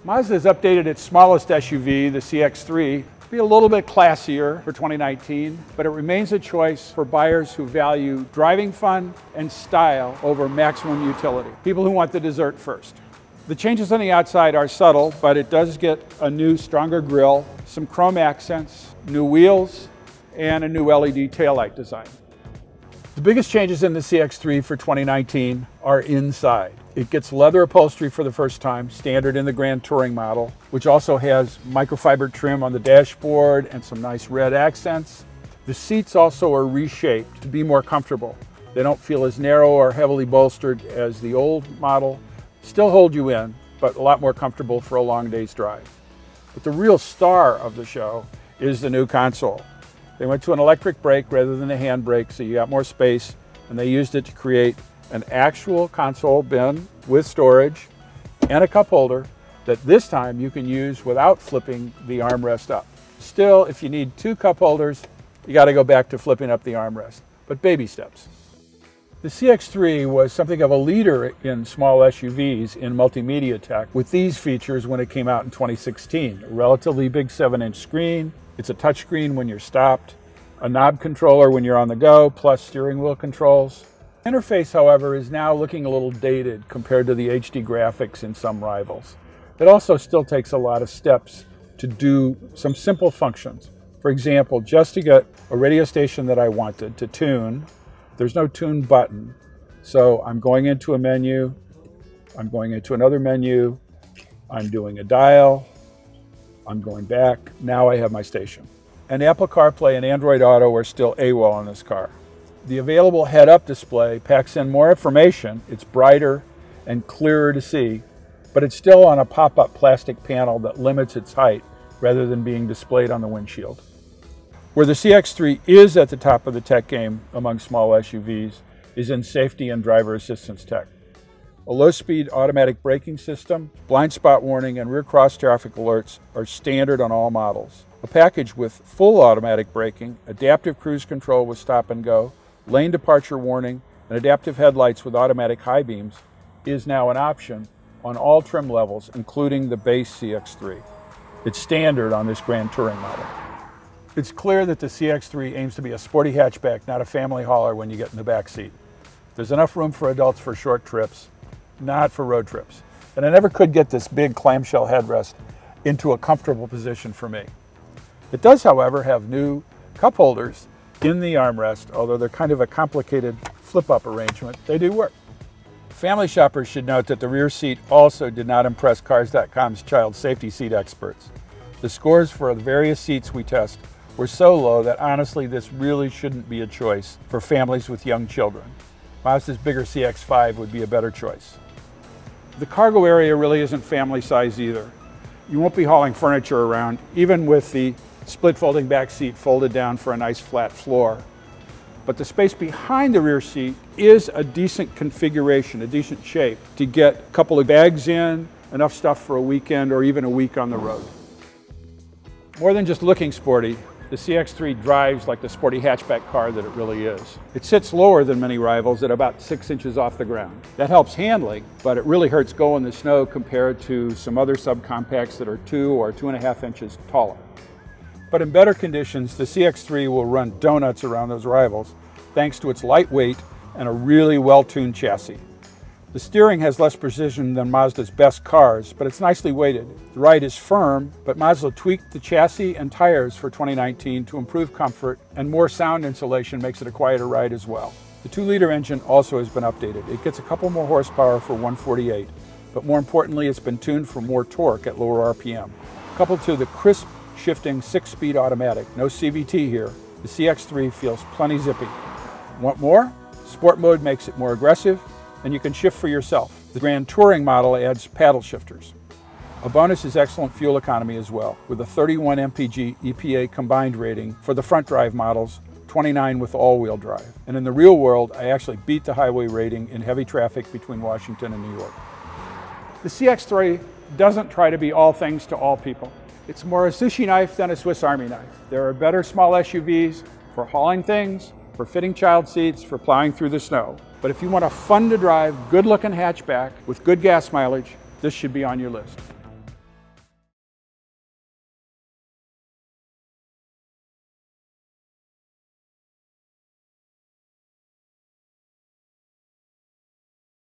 Mazda has updated its smallest SUV, the CX-3, to be a little bit classier for 2019, but it remains a choice for buyers who value driving fun and style over maximum utility. People who want the dessert first. The changes on the outside are subtle, but it does get a new, stronger grille, some chrome accents, new wheels, and a new LED taillight design. The biggest changes in the CX-3 for 2019 are inside. It gets leather upholstery for the first time, standard in the Grand Touring model, which also has microfiber trim on the dashboard and some nice red accents. The seats also are reshaped to be more comfortable. They don't feel as narrow or heavily bolstered as the old model. Still hold you in, but a lot more comfortable for a long day's drive. But the real star of the show is the new console. They went to an electric brake rather than a hand brake, so you got more space, and they used it to create an actual console bin with storage and a cup holder that this time you can use without flipping the armrest up. Still, if you need two cup holders, you got to go back to flipping up the armrest, but baby steps. The CX-3 was something of a leader in small SUVs in multimedia tech with these features when it came out in 2016. A relatively big 7-inch screen, it's a touchscreen when you're stopped, a knob controller when you're on the go, plus steering wheel controls. The interface, however, is now looking a little dated compared to the HD graphics in some rivals. It also still takes a lot of steps to do some simple functions. For example, just to get a radio station that I wanted to tune, there's no tune button. So I'm going into a menu, I'm going into another menu, I'm doing a dial, I'm going back, now I have my station. And Apple CarPlay and Android Auto are still AWOL on this car. The available head-up display packs in more information, it's brighter and clearer to see, but it's still on a pop-up plastic panel that limits its height rather than being displayed on the windshield. Where the CX-3 is at the top of the tech game among small SUVs is in safety and driver assistance tech. A low-speed automatic braking system, blind spot warning, and rear cross traffic alerts are standard on all models. A package with full automatic braking, adaptive cruise control with stop and go, lane departure warning, and adaptive headlights with automatic high beams is now an option on all trim levels, including the base CX-3. It's standard on this Grand Touring model. It's clear that the CX-3 aims to be a sporty hatchback, not a family hauler when you get in the back seat. There's enough room for adults for short trips, not for road trips. And I never could get this big clamshell headrest into a comfortable position for me. It does, however, have new cup holders in the armrest, although they're kind of a complicated flip-up arrangement. They do work. Family shoppers should note that the rear seat also did not impress Cars.com's child safety seat experts. The scores for the various seats we test were so low that honestly this really shouldn't be a choice for families with young children. Mazda's bigger CX-5 would be a better choice. The cargo area really isn't family size either. You won't be hauling furniture around, even with the split folding back seat folded down for a nice flat floor. But the space behind the rear seat is a decent configuration, a decent shape to get a couple of bags in, enough stuff for a weekend or even a week on the road. More than just looking sporty, the CX-3 drives like the sporty hatchback car that it really is. It sits lower than many rivals at about 6 inches off the ground. That helps handling, but it really hurts go in the snow compared to some other subcompacts that are 2 or 2.5 inches taller. But in better conditions, the CX-3 will run donuts around those rivals thanks to its lightweight and a really well-tuned chassis. The steering has less precision than Mazda's best cars, but it's nicely weighted. The ride is firm, but Mazda tweaked the chassis and tires for 2019 to improve comfort, and more sound insulation makes it a quieter ride as well. The 2-liter engine also has been updated. It gets a couple more horsepower for 148, but more importantly, it's been tuned for more torque at lower RPM. Coupled to the crisp shifting 6-speed automatic, no CVT here, the CX-3 feels plenty zippy. Want more? Sport mode makes it more aggressive, and you can shift for yourself. The Grand Touring model adds paddle shifters. A bonus is excellent fuel economy as well, with a 31 mpg EPA combined rating for the front drive models, 29 with all-wheel drive. And in the real world, I actually beat the highway rating in heavy traffic between Washington and New York. The CX-3 doesn't try to be all things to all people. It's more a sushi knife than a Swiss Army knife. There are better small SUVs for hauling things, for fitting child seats, for plowing through the snow. But if you want a fun to drive, good looking hatchback with good gas mileage, this should be on your list.